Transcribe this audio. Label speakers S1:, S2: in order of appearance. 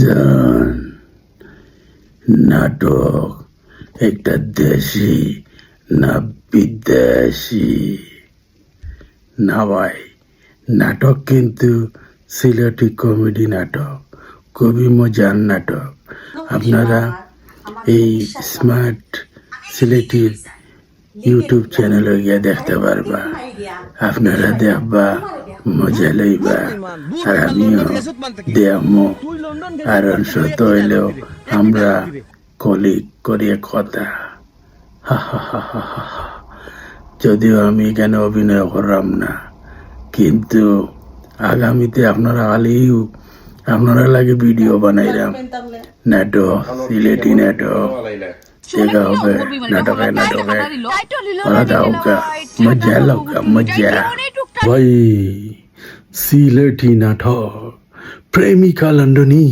S1: ভাইজান নাটক একটা দেশি না বিদেশি? না ভাই, নাটক কিন্তু সিলেটি কমেডি নাটক, খুবই মজার নাটক। আপনারা এই স্মার্ট সিলেটির ইউটিউব চ্যানেলে গিয়ে দেখতে পারবা। আপনারা দেখবা, মজা লইবা, আর আমিও দেখমো। আর সত্য হইলেও আমরা কলিগ করিয়ে কথা। যদিও আমি এখানে অভিনয় করলাম না, কিন্তু আগামীতে আপনারা লাগে ভিডিও বানাইলাম, নাটক, সিলেটি নাটক দেখা হবে। নাটকে মজা লৌকা মজা। ভাই সিলেটি নাটক প্রেমিকা লন্ডনী।